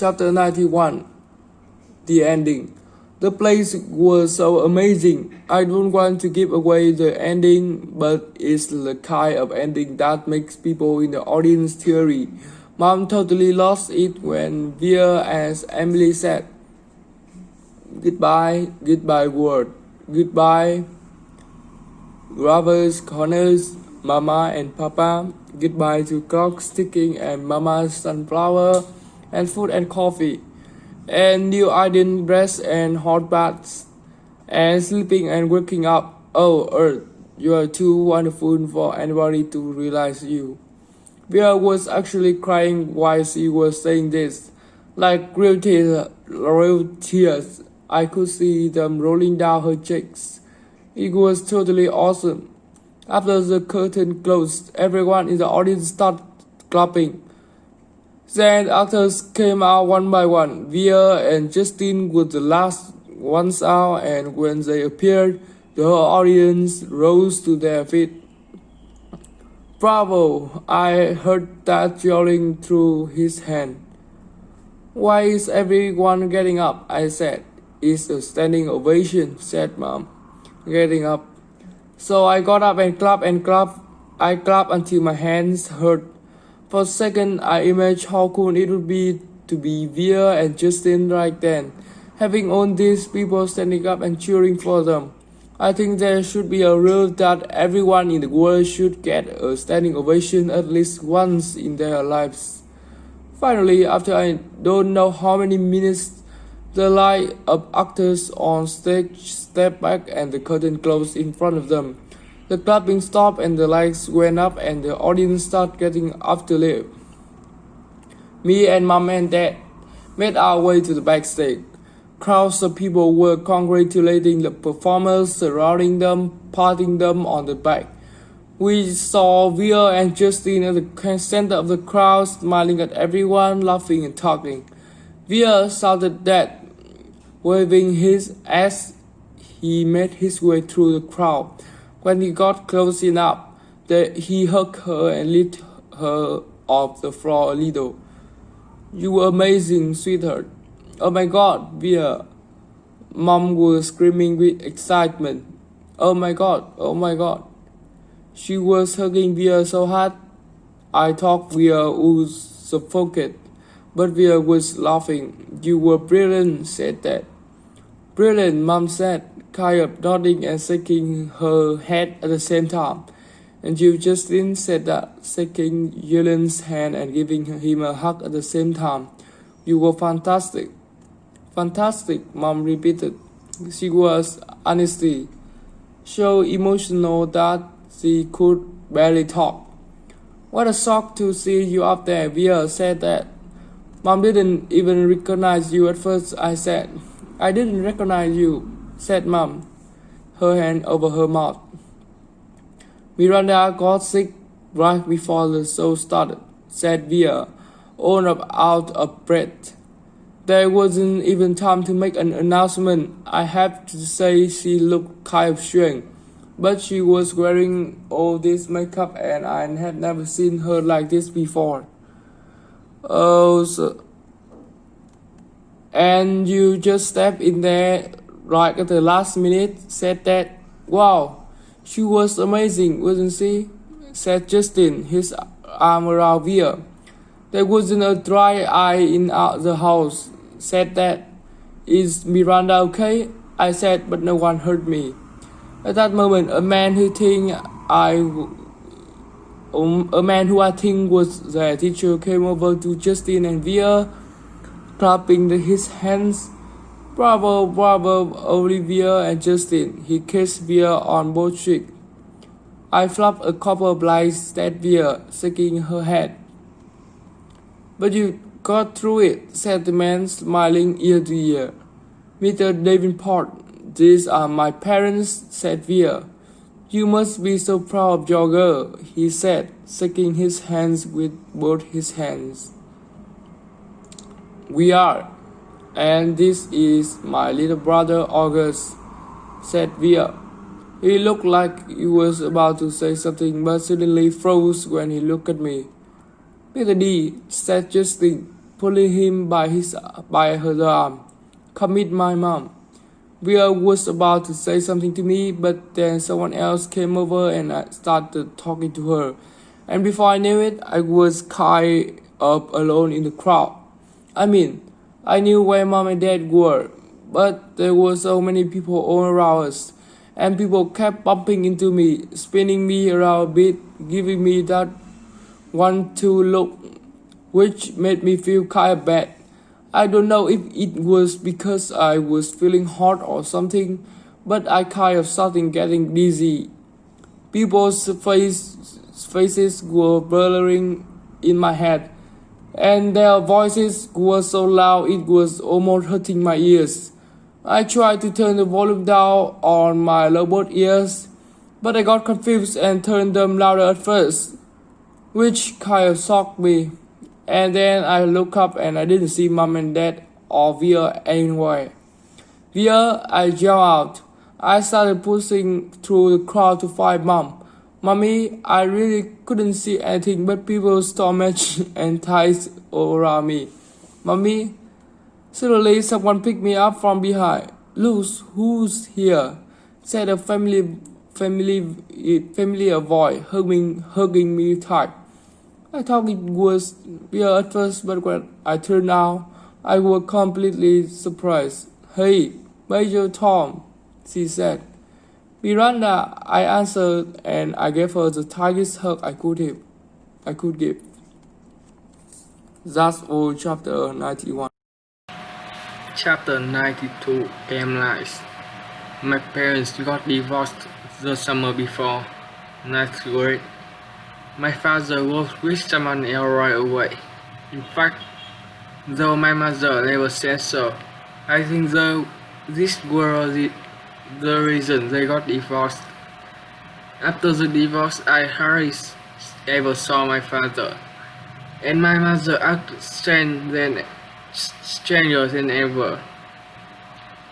Chapter 91. The ending. The place was so amazing. I don't want to give away the ending, but it's the kind of ending that makes people in the audience teary. Mom totally lost it when Veer, as Emily said, "Goodbye, goodbye world, goodbye Robbers, Corners, Mama and Papa, goodbye to clock ticking and Mama's sunflower and food and coffee, and new iron dress and hot baths, and sleeping and waking up. Oh, Earth, you are too wonderful for anybody to realize you." Vera was actually crying while she was saying this, like real tears. I could see them rolling down her cheeks. It was totally awesome. After the curtain closed, everyone in the audience started clapping. Then actors came out one by one. Veer and Justin were the last ones out, and when they appeared, the whole audience rose to their feet. "Bravo!" I heard that yelling through his hand. "Why is everyone getting up?" I said. "It's a standing ovation," said Mom, getting up. So I got up and clapped and clapped. I clapped until my hands hurt. For a second, I imagined how cool it would be to be Veer and Justin right then, having all these people standing up and cheering for them. I think there should be a rule that everyone in the world should get a standing ovation at least once in their lives. Finally, after I don't know how many minutes, the line of actors on stage stepped back and the curtain closed in front of them. The clapping stopped and the lights went up and the audience started getting up to leave. Me and Mom and Dad made our way to the backstage. Crowds of people were congratulating the performers, surrounding them, patting them on the back. We saw Veer and Justin at the center of the crowd, smiling at everyone, laughing and talking. Veer shouted that, waving his as he made his way through the crowd. When he got close enough, he hugged her and lifted her off the floor a little. "You were amazing, sweetheart." "Oh my God, Veer!" Mom was screaming with excitement. "Oh my God, oh my God." She was hugging Veer so hard, I thought Veer would suffocate. But Veer was laughing. "You were brilliant," said Dad. "Brilliant," Mom said, kind of nodding and shaking her head at the same time. "And you, Justin," said that, shaking Yulin's hand and giving him a hug at the same time. "You were fantastic." "Fantastic," Mom repeated. She was honestly so emotional that she could barely talk. "What a shock to see you up there," Veer said that. "Mom didn't even recognize you at first," I said. "I didn't recognize you," said Mom, her hand over her mouth. "Miranda got sick right before the show started," said Veer, all out of breath. There wasn't even time to make an announcement. I have to say she looked kind of strange, but she was wearing all this makeup and I had never seen her like this before. "Oh, so, and you just stepped in there right at the last minute," said Dad. "Wow, she was amazing, wasn't she?" said Justin, his arm around Veer. "There wasn't a dry eye in the house," said Dad. "Is Miranda okay?" I said, but no one heard me. At that moment, a man who I think was their teacher came over to Justin and Veer, clapping his hands. "Bravo, bravo, Olivia and Justin." He kissed Veer on both cheeks. I flapped a couple of lights at Veer, shaking her head. "But you got through it," said the man, smiling ear to ear. "Mr. Davenport, these are my parents," said Veer. "You must be so proud of your girl," he said, shaking his hands with both his hands. "We are. And this is my little brother August," said Veer. He looked like he was about to say something but suddenly froze when he looked at me. "Mr. D," said Justin, pulling him by her arm. Commit my mom. Via was about to say something to me, but then someone else came over and I started talking to her. And before I knew it, I was kind of alone in the crowd. I mean, I knew where mom and dad were, but there were so many people all around us, and people kept bumping into me, spinning me around a bit, giving me that 1-2 look, which made me feel kind of bad. I don't know if it was because I was feeling hot or something, but I kind of started getting dizzy. People's faces were blurring in my head, and their voices were so loud it was almost hurting my ears. I tried to turn the volume down on my robot ears, but I got confused and turned them louder at first, which kind of shocked me. And then I looked up and I didn't see mom and dad or Via anywhere. Via, I yelled out. I started pushing through the crowd to find mom. Mommy, I really couldn't see anything but people's stomachs and thighs all around me. Mommy, suddenly someone picked me up from behind. Look, who's here? Said a familiar voice, hugging me tight. I thought it was Via at first, but when I turned out, I was completely surprised. Hey, Major Tom, she said. Miranda, I answered, and I gave her the tightest hug I could give. That's all, chapter 91. Chapter 92 Timelines. My parents got divorced the summer before 9th grade. My father was with someone else right away. In fact, though my mother never said so, I think this was the reason they got divorced. After the divorce, I hardly ever saw my father, and my mother acted stranger than ever.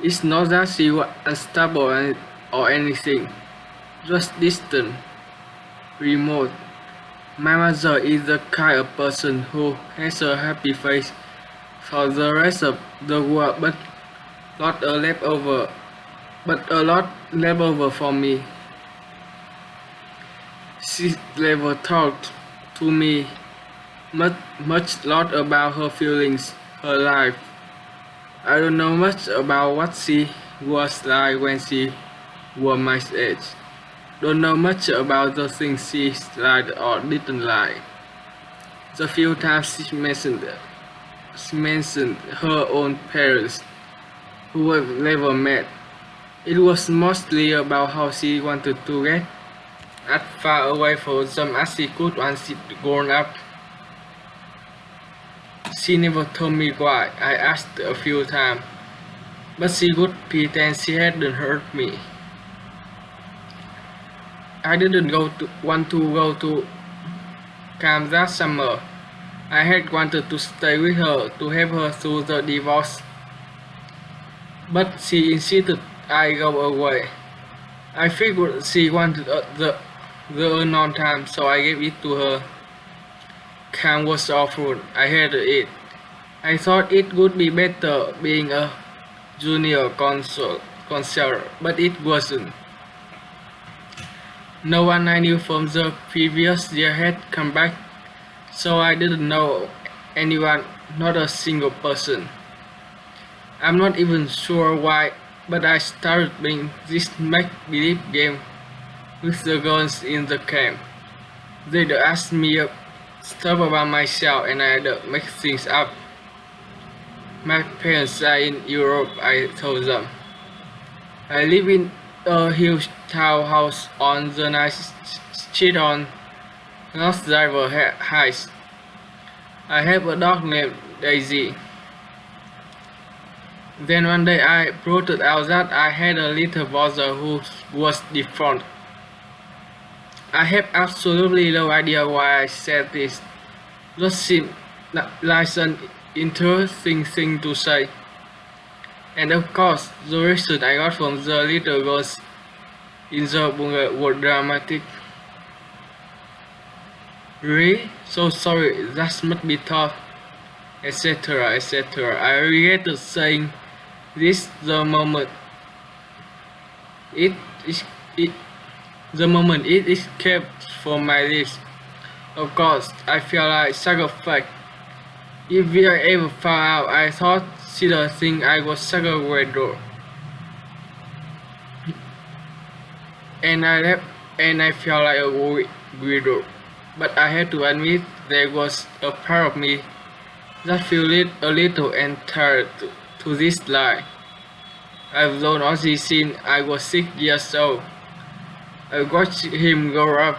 It's not that she was unstable or anything, just distant, remote. My mother is the kind of person who has a happy face for the rest of the world, but a lot left over for me. She never talked to me much lot about her feelings, her life. I don't know much about what she was like when she was my age. Don't know much about the things she liked or didn't like. The few times she mentioned her own parents, who have never met. It was mostly about how she wanted to get as far away from them as she could once she'd grown up. She never told me why. I asked a few times, but she would pretend she hadn't heard me. I didn't want to go to camp that summer. I had wanted to stay with her to help her through the divorce, but she insisted I go away. I figured she wanted the unknown time, so I gave it to her. Camp was awful. I hated it. I thought it would be better being a junior counselor, but it wasn't. No one I knew from the previous year had come back, so I didn't know anyone, not a single person. I'm not even sure why, but I started playing this make-believe game with the girls in the camp. They'd ask me stuff about myself and I'd make things up. My parents are in Europe, I told them. I live in a huge townhouse on the nice street on North Driver Heights. I have a dog named Daisy. Then one day I blurted out that I had a little brother who was different. I have absolutely no idea why I said this. Just seemed like an interesting thing to say. And of course, the reaction I got from the little girls in the book were dramatic. Really? So sorry, that must be tough. etc., etc. I regretted saying this it is it the moment it escaped from my lips. Of course, I felt like sacrifice. If we are ever found out, I thought she'd think I was sacrificed, and I left, and I felt like a weirdo. But I had to admit there was a part of me that felt a little entitled to this lie. I've known Ozzy since I was 6 years old. I watched him grow up.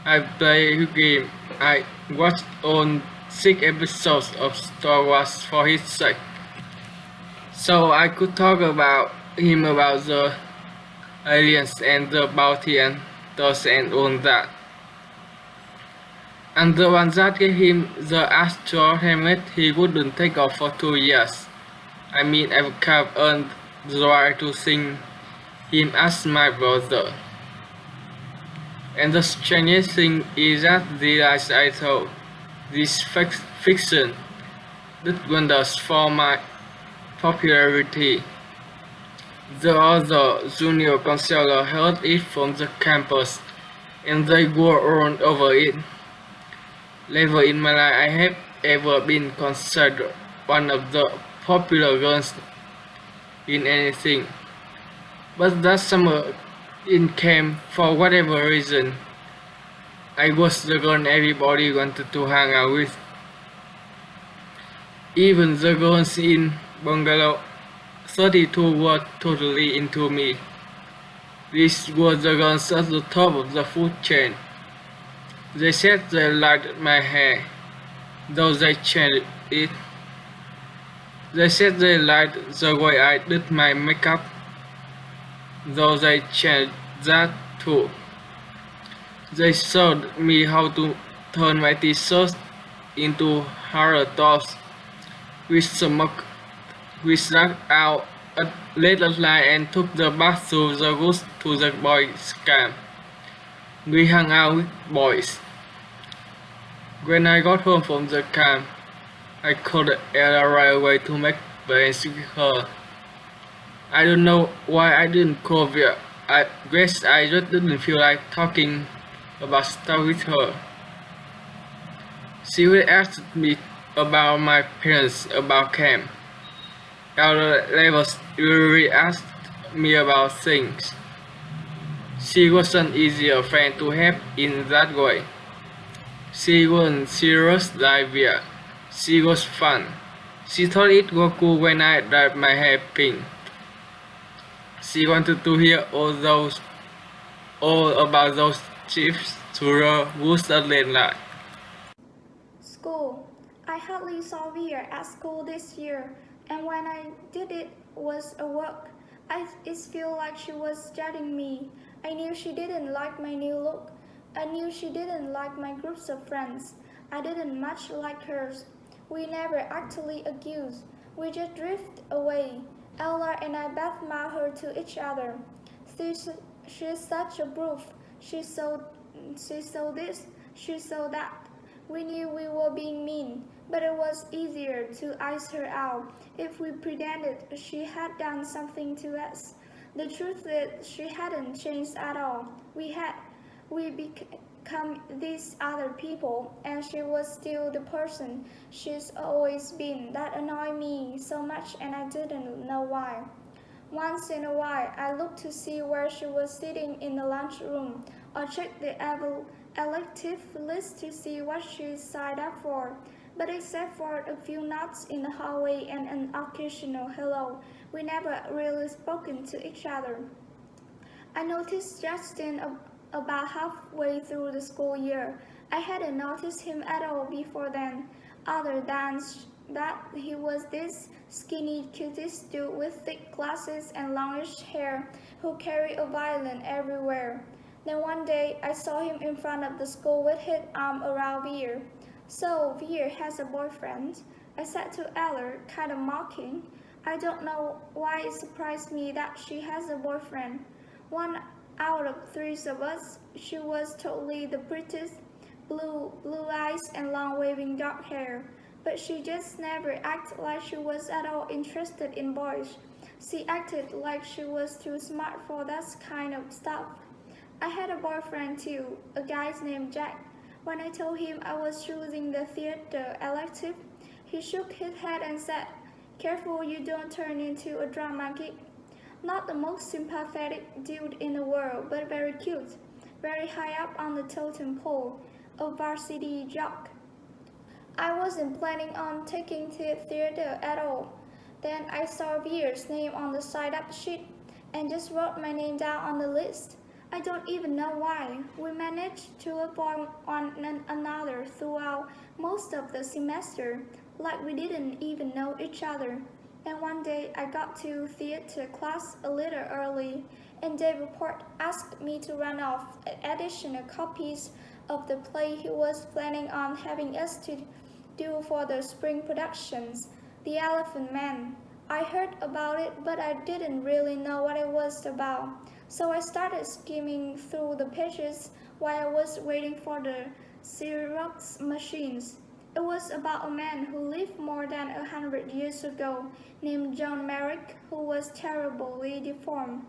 I played his game. I watched all 6 episodes of Star Wars for his sake. So I could talk about him about the aliens and the bounty and those and all that. And the one that gave him the astral helmet he wouldn't take off for 2 years. I mean, I would have earned the right to think him as my brother. And the strangest thing is that the lies I told, this fiction, did wonders for my popularity. The other junior counselor heard it from the campus, and they were all over it. Never in my life I have ever been considered one of the popular girls in anything. But that summer in camp, for whatever reason, I was the girl everybody wanted to hang out with. Even the girls in Bungalow 32 were totally into me. These were the girls at the top of the food chain. They said they liked my hair, though they changed it. They said they liked the way I did my makeup, though they changed that too. They showed me how to turn my t-shirts into harder tops. We smoked out late at night and took the bus to the woods to the boys' camp. We hung out with boys. When I got home from the camp, I called Ella right away to make plans with her. I don't know why I didn't call her. I guess I just didn't feel like talking about stuff with her. She would ask me about my parents, about camp. Ella never really asked me about things. She was an easier friend to have in that way. She wasn't serious like we are. She was fun. She thought it was cool when I dyed my hair pink. She wanted to hear all about those trips to the woods at late night. School. I hardly saw Veer at school this year, and when I did it was a work. It felt like she was judging me. I knew she didn't like my new look. I knew she didn't like my groups of friends. I didn't much like hers. We never actually argued. We just drifted away. Ella and I badmouthed her to each other. She's such a brute. She's so this. She's so that. We knew we were being mean, but it was easier to ice her out if we pretended she had done something to us. The truth is, she hadn't changed at all. We become these other people, and she was still the person she's always been. That annoyed me so much, and I didn't know why. Once in a while, I looked to see where she was sitting in the lunchroom, or checked the elective list to see what she signed up for. But except for a few nods in the hallway and an occasional hello, we never really spoken to each other. I noticed Justin about halfway through the school year. I hadn't noticed him at all before then, other than that he was this skinny cutest dude with thick glasses and longish hair who carried a violin everywhere. Then one day I saw him in front of the school with his arm around Veer. So Veer has a boyfriend? I said to Eller, kind of mocking. I don't know why it surprised me that she has a boyfriend. One out of three of us, she was totally the prettiest, blue eyes and long waving dark hair. but she just never acted like she was at all interested in boys. She acted like she was too smart for that kind of stuff. I had a boyfriend too, a guy named Jack. When I told him I was choosing the theater elective, he shook his head and said, "Careful you don't turn into a drama geek." Not the most sympathetic dude in the world, but very cute, very high up on the totem pole, a varsity jock. I wasn't planning on taking theater at all. Then I saw Veer's name on the sign-up sheet and just wrote my name down on the list. I don't even know why. We managed to avoid one another throughout most of the semester, like we didn't even know each other. And one day I got to theater class a little early, and Davenport asked me to run off additional copies of the play he was planning on having us to do for the spring productions, The Elephant Man. I heard about it, but I didn't really know what it was about, so I started skimming through the pages while I was waiting for the Xerox machines. It was about a man who lived more than 100 years ago, named John Merrick, who was terribly deformed.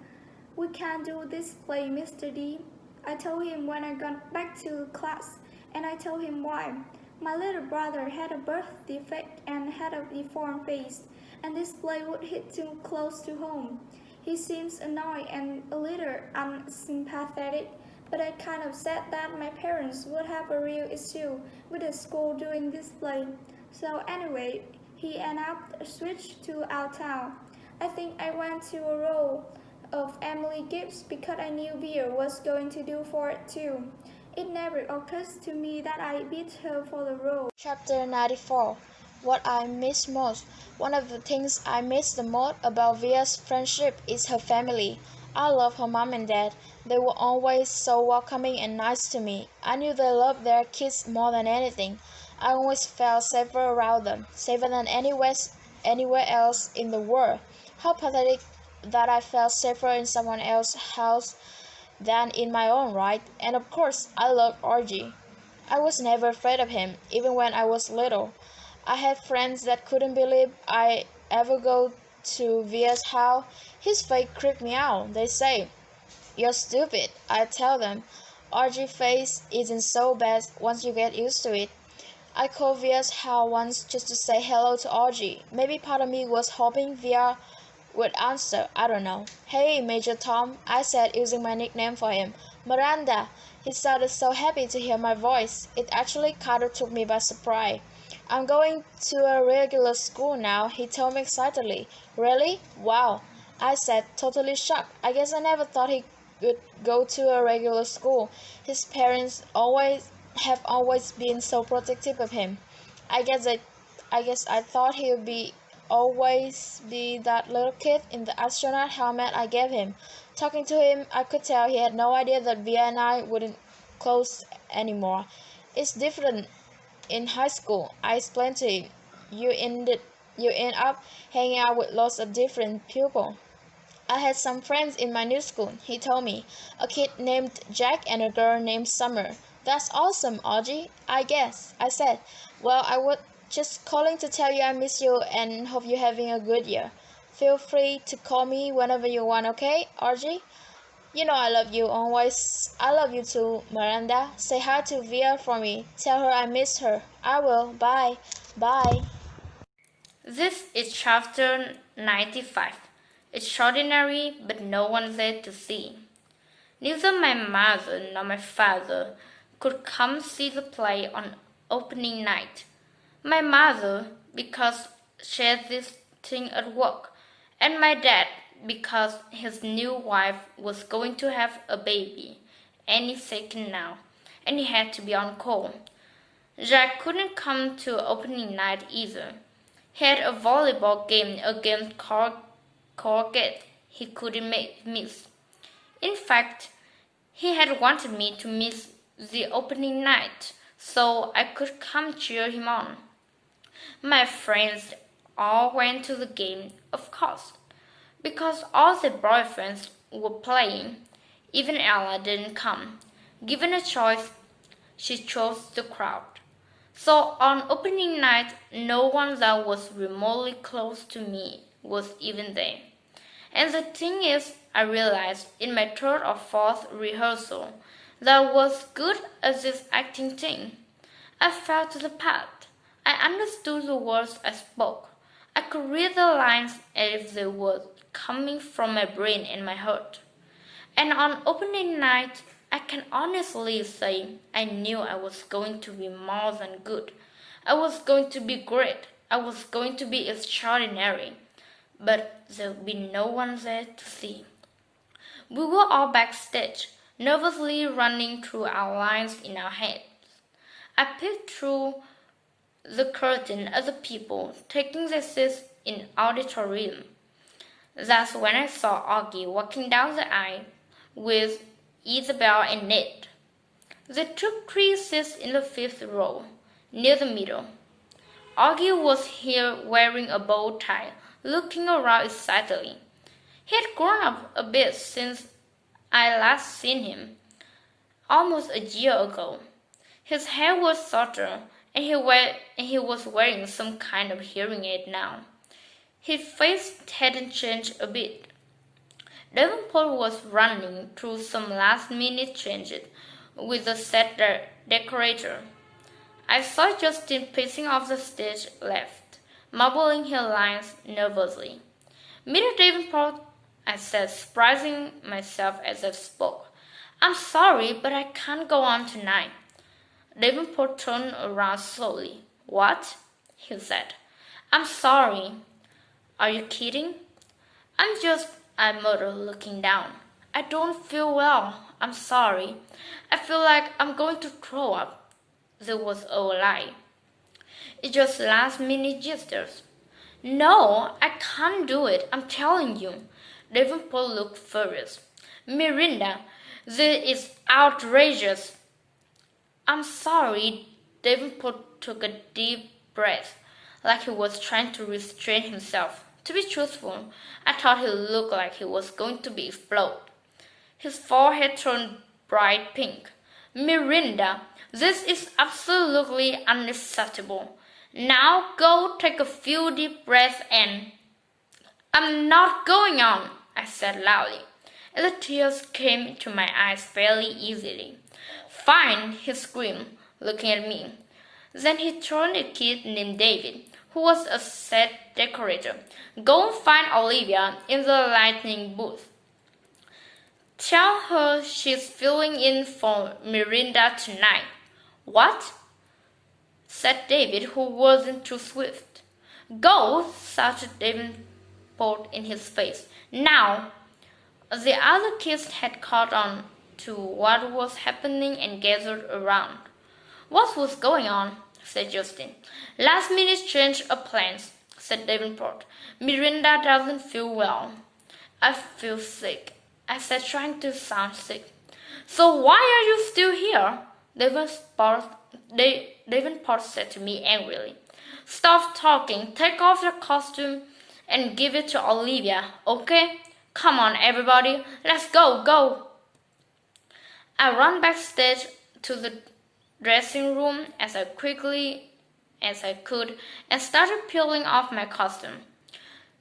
"We can't do this play, Mr. D," I told him when I got back to class, and I told him why. My little brother had a birth defect and had a deformed face, and this play would hit too close to home. He seems annoyed and a little unsympathetic, but I kind of said that my parents would have a real issue with the school doing this play. So anyway, he ended up switched to our town. I think I went to a role of Emily Gibbs because I knew Veer was going to do for it too. It never occurs to me that I beat her for the role. Chapter 94. What I miss most. One of the things I miss the most about Via's friendship is her family. I love her mom and dad. They were always so welcoming and nice to me. I knew they loved their kids more than anything. I always felt safer around them, safer than anywhere else in the world. How pathetic that I felt safer in someone else's house than in my own, right? And of course, I loved Archie. I was never afraid of him, even when I was little. I had friends that couldn't believe I ever go to Via's house. His face creeped me out. They say, "You're stupid." I tell them, "Archie's face isn't so bad once you get used to it." I called Via's house once just to say hello to Archie. Maybe part of me was hoping Via would answer. I don't know. "Hey, Major Tom," I said, using my nickname for him. "Miranda." He sounded so happy to hear my voice. It actually kind of took me by surprise. "I'm going to a regular school now," he told me excitedly. "Really? Wow," I said, totally shocked. I guess I never thought he would go to a regular school. His parents have always been so protective of him. I guess I thought he would always be that little kid in the astronaut helmet I gave him. Talking to him, I could tell he had no idea that Via and I wouldn't close anymore. "It's different in high school," I explained to him. You end up hanging out with lots of different people." "I had some friends in my new school," he told me. "A kid named Jack and a girl named Summer." "That's awesome, Audrey, I guess," I said. "Well, I was just calling to tell you I miss you and hope you're having a good year. Feel free to call me whenever you want, okay, Audrey? You know I love you always." "I love you too, Miranda. Say hi to Via for me. Tell her I miss her." "I will. Bye." Bye. This is chapter 95. Extraordinary, but no one there to see. Neither my mother nor my father could come see the play on opening night. My mother, because she had this thing at work, and my dad, because his new wife was going to have a baby any second now, and he had to be on call. Jack couldn't come to opening night either. He had a volleyball game against Colgate he couldn't miss. In fact, he had wanted me to miss the opening night so I could come cheer him on. My friends all went to the game, of course, because all their boyfriends were playing. Even Ella didn't come. Given a choice, she chose the crowd. So on opening night, no one that was remotely close to me was even there. And the thing is, I realized in my third or fourth rehearsal that I was good at this acting thing. I felt the part. I understood the words I spoke. I could read the lines as if they were coming from my brain and my heart. And on opening night, I can honestly say I knew I was going to be more than good. I was going to be great. I was going to be extraordinary. But there would be no one there to see. We were all backstage, nervously running through our lines in our heads. I peeked through the curtain at the people taking their seats in auditorium. That's when I saw Augie walking down the aisle with Isabel and Ned. They took 3 seats in the 5th row, near the middle. Augie was here wearing a bow tie, looking around excitedly. He had grown up a bit since I last seen him, almost a year ago. His hair was shorter, and he was wearing some kind of hearing aid now. His face hadn't changed a bit. Davenport was running through some last-minute changes with the set decorator. I saw Justin pacing off the stage left, mumbling his lines nervously. "Mr. Davenport," I said, surprising myself as I spoke. "I'm sorry, but I can't go on tonight." Davenport turned around slowly. "What?" he said. "I'm sorry." "Are you kidding?" I muttered, looking down. "I don't feel well. I'm sorry. I feel like I'm going to throw up." There was a lie. "It's just last-minute jitters." "No, I can't do it. I'm telling you." Davenport looked furious. "Miranda, this is outrageous." "I'm sorry." Davenport took a deep breath, like he was trying to restrain himself. To be truthful, I thought he looked like he was going to explode. His forehead turned bright pink. "Miranda, this is absolutely unacceptable. Now go take a few deep breaths and—" "I'm not going on," I said loudly, and the tears came to my eyes fairly easily. "Fine," he screamed, looking at me. Then he turned to a kid named David, who was a set decorator. "Go and find Olivia in the lighting booth. Tell her she's filling in for Miranda tonight." "What?" said David, who wasn't too swift. "Go!" shouted Davenport in his face. "Now!" The other kids had caught on to what was happening and gathered around. "What was going on?" said Justin. "Last minute change of plans," said Davenport. "Miranda doesn't feel well." "I feel sick," I said, trying to sound sick. "So why are you still here?" Davenport said to me angrily. "Stop talking, take off your costume and give it to Olivia, okay? Come on, everybody, let's go." I ran backstage to the dressing room as quickly as I could and started peeling off my costume.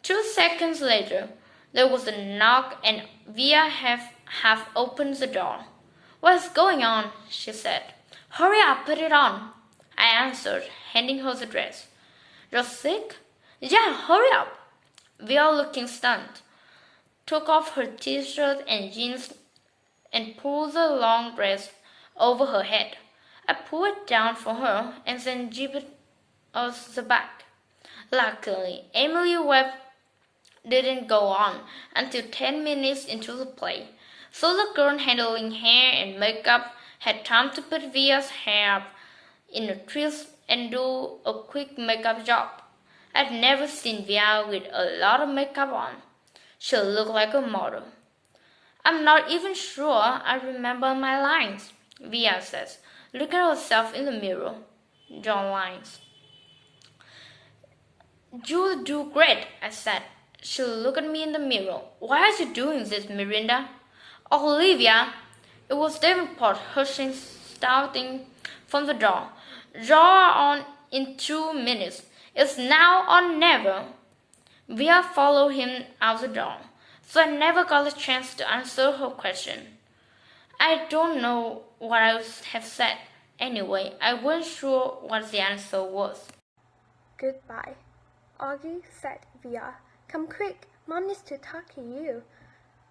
2 seconds later, there was a knock and Via half opened the door. "What's going on?" she said. "Hurry up, put it on," I answered, handing her the dress. "You're sick?" "Yeah, hurry up." Via, looking stunned, took off her t-shirt and jeans and pulled the long dress over her head. I pulled it down for her and then gibed us the back. Luckily, Emily Webb didn't go on until 10 minutes into the play, so the girl handling hair and makeup had time to put Via's hair up in a twist and do a quick makeup job. I'd never seen Via with a lot of makeup on. She looked like a model. "I'm not even sure I remember my lines," Via says, looking at herself in the mirror. John lines. "You do great," I said. She looked at me in the mirror. "Why are you doing this, Miranda?" "Olivia!" It was Davenport, shouting from the door. Draw on in 2 minutes. It's now or never. Via followed him out the door, so I never got a chance to answer her question. I don't know what I would have said. Anyway, I wasn't sure what the answer was. Goodbye. Augie, said Via. Come quick, Mom needs to talk to you.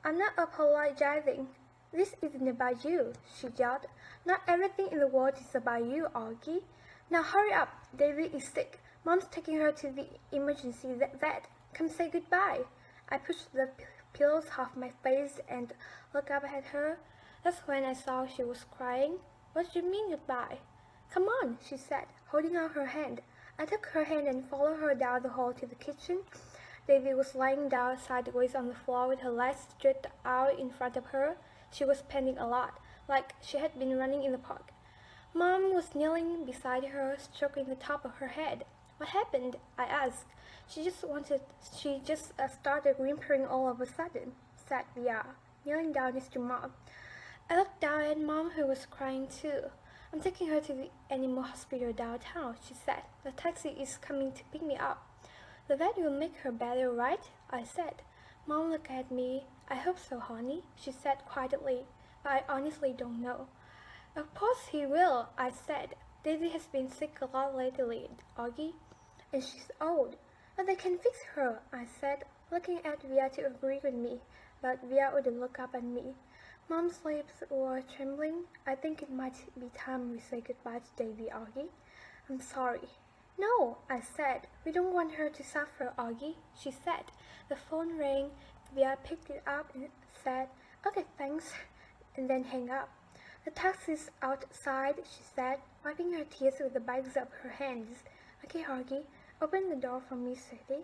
I'm not apologizing. This isn't about you, she yelled. Not everything in the world is about you, Augie. Now hurry up, David is sick. Mom's taking her to the emergency vet. Come say goodbye. I pushed the pillows off my face and looked up at her. That's when I saw she was crying. What do you mean goodbye? Come on, she said, holding out her hand. I took her hand and followed her down the hall to the kitchen. Daisy was lying down sideways on the floor with her legs stretched out in front of her. She was panting a lot, like she had been running in the park. Mom was kneeling beside her, stroking the top of her head. What happened? I asked. She just started whimpering all of a sudden, said Via, kneeling down next to Mom. I looked down at Mom, who was crying too. I'm taking her to the animal hospital downtown, she said. The taxi is coming to pick me up. The vet will make her better, right? I said. Mom looked at me. I hope so, honey, she said quietly, but I honestly don't know. Of course he will, I said. Daisy has been sick a lot lately, Augie, and she's old. But they can fix her, I said, looking at Via to agree with me, but Via wouldn't look up at me. Mom's lips were trembling. I think it might be time we say goodbye to Daisy, Augie. I'm sorry. No, I said. We don't want her to suffer, Augie, she said. The phone rang. Via picked it up and said, okay, thanks, and then hang up. The taxi's outside, she said, wiping her tears with the backs of her hands. Okay, Augie, open the door for me, sweetie,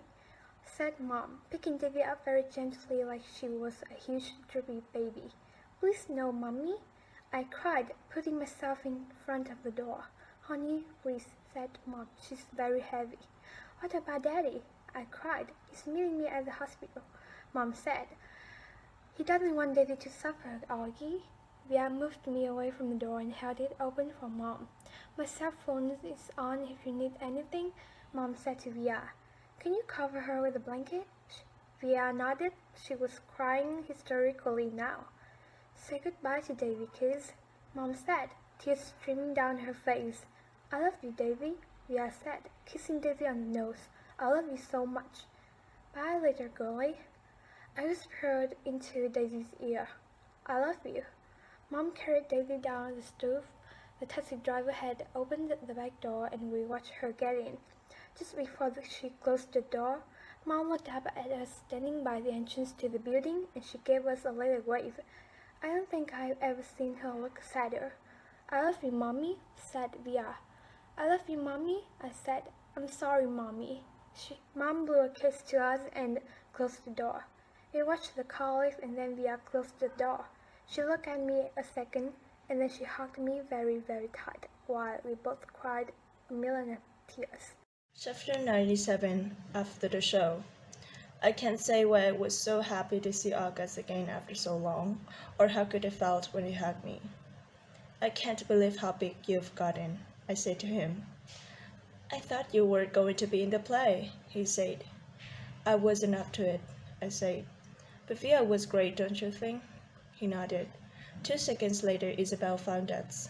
said Mom, picking Davy up very gently like she was a huge droopy baby. Please no, Mommy, I cried, putting myself in front of the door. Honey, please, said Mom, she's very heavy. What about Daddy? I cried. He's meeting me at the hospital, Mom said. He doesn't want Daddy to suffer, Augie. Via moved me away from the door and held it open for Mom. My cell phone is on if you need anything, Mom said to Via. Can you cover her with a blanket? Via nodded. She was crying hysterically now. Say goodbye to Davy, kids, Mom said, tears streaming down her face. I love you, Davy, Via said, kissing Davy on the nose. I love you so much. Bye later, girlie. I whispered into Daisy's ear. I love you. Mom carried Daisy down the stove. The taxi driver had opened the back door and we watched her get in. Just before she closed the door, Mom looked up at us standing by the entrance to the building and she gave us a little wave. I don't think I've ever seen her look sadder. I love you, Mommy, said Via. I love you, Mommy, I said. I'm sorry, Mommy. Mom blew a kiss to us and closed the door. We watched the car leave and then Via closed the door. She looked at me a second and then she hugged me very, very tight while we both cried a million of tears. Chapter 97. After the show. I can't say why I was so happy to see August again after so long, or how good it felt when he hugged me. I can't believe how big you've gotten, I said to him. I thought you were going to be in the play, he said. I wasn't up to it, I said. But Via was great, don't you think? He nodded. 2 seconds later, Isabel found us.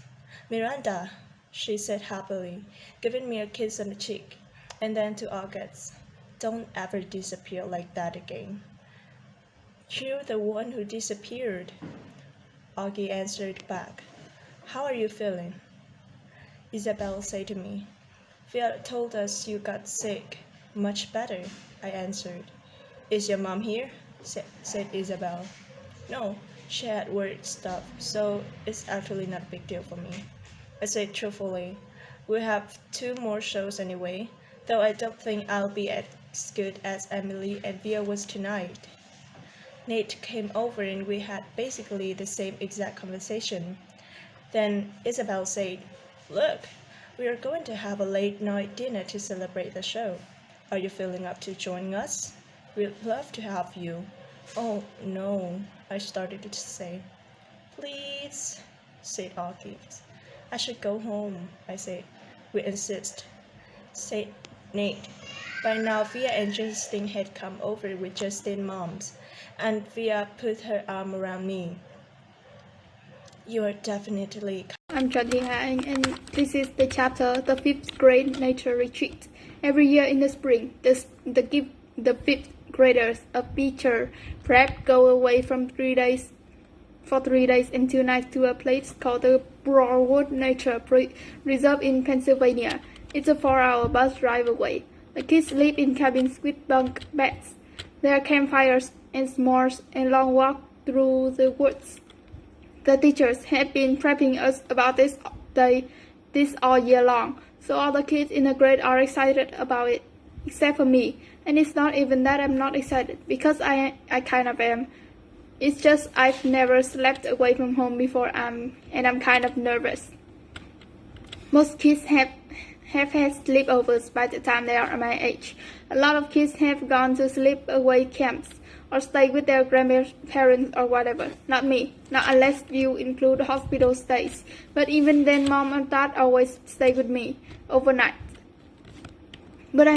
Miranda, she said happily, giving me a kiss on the cheek, and then to August. Don't ever disappear like that again. You're the one who disappeared, Augie answered back. How are you feeling? Isabel said to me. Via told us you got sick. Much better, I answered. Is your mom here? said Isabel. No, she had work stuff, so it's actually not a big deal for me, I said truthfully. We have 2 more shows anyway, though I don't think I'll be as good as Emily and Via was tonight. Nate came over and we had basically the same exact conversation. Then Isabel said, Look, we are going to have a late-night dinner to celebrate the show. Are you feeling up to joining us? We'd love to have you. Oh, no, I started to say. Please, said Augie. I should go home, I said. we insist, said Nate. By now, Via and Justin had come over with Justin's moms, and Via put her arm around me. You are definitely. I'm Chanti Hang, and this is the chapter, the 5th grade nature retreat. Every year in the spring, the 5th graders of teacher prep go away for 3 days and 2 nights to a place called the Broadwood Nature Reserve in Pennsylvania. It's a 4-hour bus drive away. The kids sleep in cabins with bunk beds. There are campfires and s'mores and long walks through the woods. The teachers have been prepping us about this all year long, so all the kids in the grade are excited about it, except for me. And it's not even that I'm not excited, because I kind of am. It's just I've never slept away from home before, and I'm kind of nervous. Most kids have had sleepovers by the time they are my age. A lot of kids have gone to sleep-away camps or stay with their grandparents or whatever. Not me, not unless you include hospital stays. But even then, Mom and Dad always stay with me overnight. But I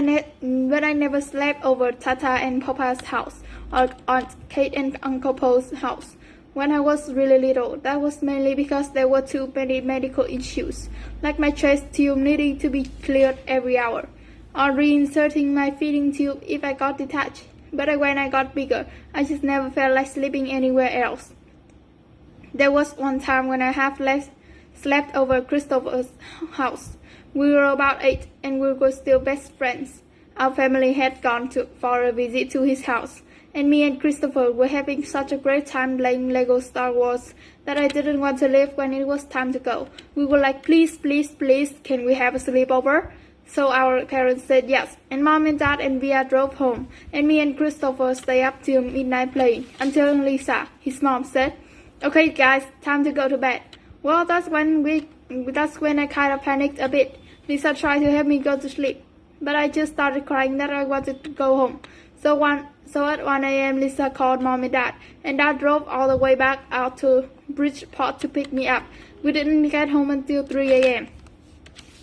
never slept over Tata and Papa's house or Aunt Kate and Uncle Paul's house. When I was really little, that was mainly because there were too many medical issues, like my chest tube needing to be cleared every hour, or reinserting my feeding tube if I got detached. But when I got bigger, I just never felt like sleeping anywhere else. There was one time when I slept over Christopher's house. We were about 8 and we were still best friends. Our family had gone for a visit to his house, and me and Christopher were having such a great time playing Lego Star Wars that I didn't want to leave when it was time to go. We were like, please, please, please, can we have a sleepover? So our parents said yes, and Mom and Dad and Via drove home, and me and Christopher stayed up till midnight playing, until Lisa, his mom, said, okay guys, time to go to bed. Well, that's when I kind of panicked a bit. Lisa tried to help me go to sleep, but I just started crying that I wanted to go home. So at 1 a.m. Lisa called Mom and Dad drove all the way back out to Bridgeport to pick me up. We didn't get home until 3 a.m.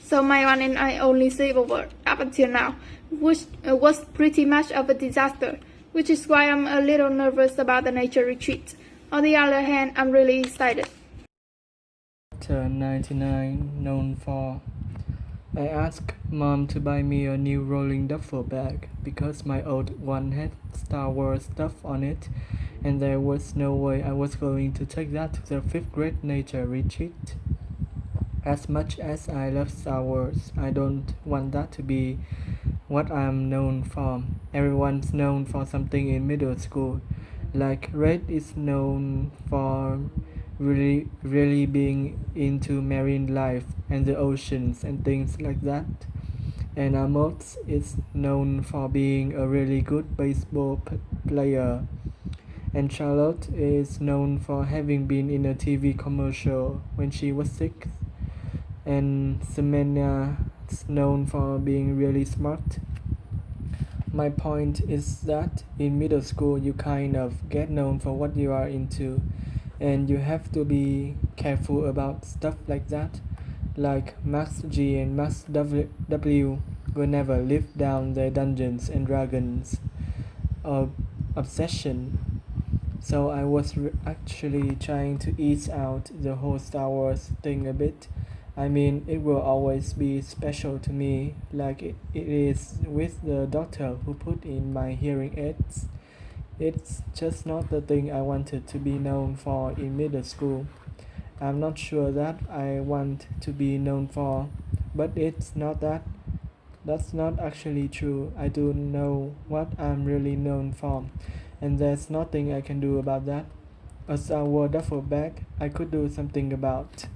So my one and I only sleepover up until now, which was pretty much of a disaster, which is why I'm a little nervous about the nature retreat. On the other hand, I'm really excited. Chapter 99, known for. I asked Mom to buy me a new rolling duffel bag because my old one had Star Wars stuff on it, and there was no way I was going to take that to the 5th grade nature retreat. As much as I love Star Wars, I don't want that to be what I'm known for. Everyone's known for something in middle school. Like Red is known for really being into marine life and the oceans and things like that. And Amos is known for being a really good baseball player. And Charlotte is known for having been in a TV commercial when she was 6. And Semenya is known for being really smart. My point is that in middle school you kind of get known for what you are into, and you have to be careful about stuff like that. Like Max G and Max W will never live down their Dungeons and Dragons obsession. So I was actually trying to ease out the whole Star Wars thing a bit. I mean, it will always be special to me, like it is with the doctor who put in my hearing aids. It's just not the thing I wanted to be known for in middle school. I'm not sure that I want to be known for, but it's not that. That's not actually true. I do know what I'm really known for, and there's nothing I can do about that. A Star Wars duffel bag I could do something about.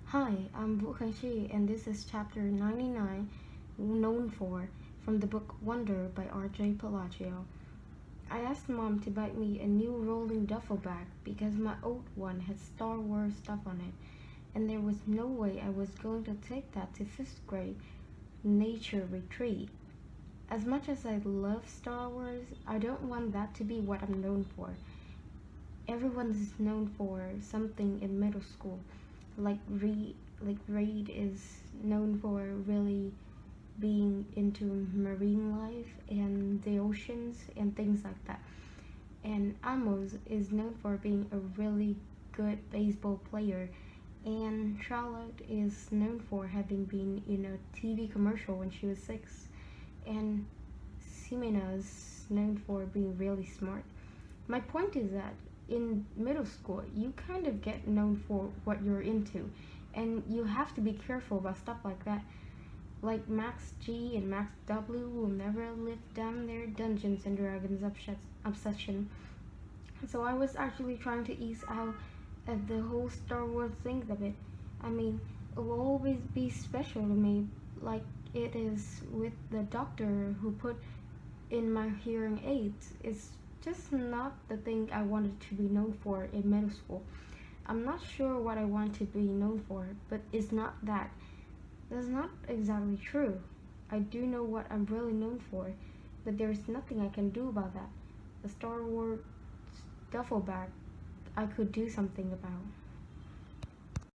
Hi, I'm Vũ Khánh Chi, and this is chapter 99, known for, from the book Wonder by R.J. Palacio. I asked Mom to buy me a new rolling duffel bag because my old one had Star Wars stuff on it, and there was no way I was going to take that to 5th grade nature retreat. As much as I love Star Wars, I don't want that to be what I'm known for. Everyone is known for something in middle school, like like Reid is known for really being into marine life and the oceans and things like that. And Amos is known for being a really good baseball player. And Charlotte is known for having been in a TV commercial when she was 6. And Ximena is known for being really smart. My point is that in middle school, you kind of get known for what you're into, and you have to be careful about stuff like that. Like Max G and Max W will never live down their Dungeons and Dragons obsession. So I was actually trying to ease out of the whole Star Wars thing a bit. I mean, it will always be special to me, like it is with the doctor who put in my hearing aids. It's just not the thing I wanted to be known for in middle school. I'm not sure what I want to be known for, but it's not that. That's not exactly true. I do know what I'm really known for, but there's nothing I can do about that. The Star Wars duffel bag I could do something about.